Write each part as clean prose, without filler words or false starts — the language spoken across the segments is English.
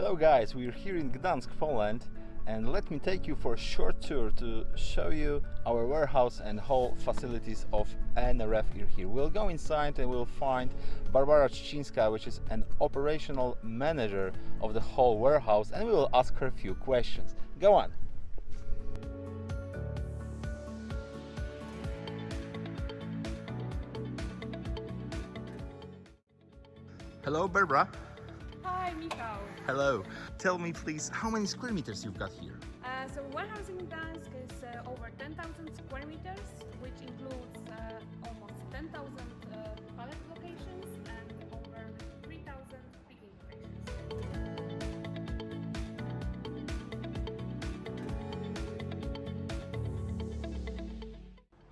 Hello guys, we're here in Gdansk, Poland, and let me take you for a short tour to show you our warehouse and whole facilities of NRF here. We'll go inside and we'll find Barbara Czcinska, which is an operational manager of the whole warehouse, and we will ask her a few questions. Go on! Hello Barbara. Hi, Michał. Hello. Tell me please, how many square meters you've got here? So warehouse in Gdansk is over 10,000 square meters, which includes almost 10,000 pallet locations and over 3,000 picking locations.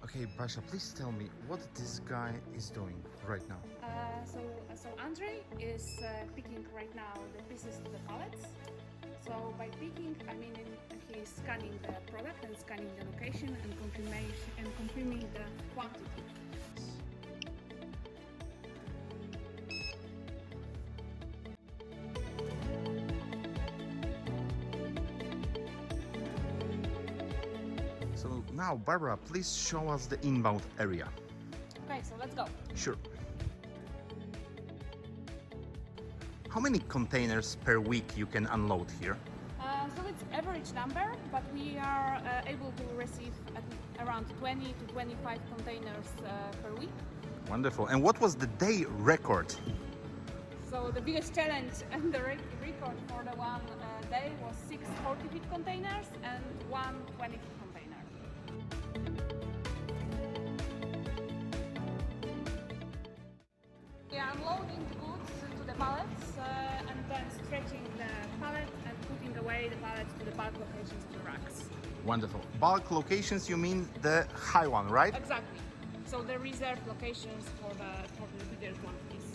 Okay, Basha, please tell me what this guy is doing right now. So Andrei is picking right now the pieces to the pallets. So by picking, I mean he's scanning the product and scanning the location and confirming the quantity. So now, Barbara, please show us the inbound area. Okay, so let's go. Sure. How many containers per week you can unload here? So it's average number, but we are able to receive around 20 to 25 containers per week. Wonderful. And what was the day record? So the biggest challenge and the record for the one day was 6 40-feet containers and 1 20-feet container. We are unloading the goods to the pallets and then stretching the pallet and putting away the pallets to the bulk locations of the racks. Wonderful. Bulk locations, you mean the high one, right? Exactly. So the reserved locations for the bigger quantities.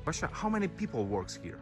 Basha, how many people works here?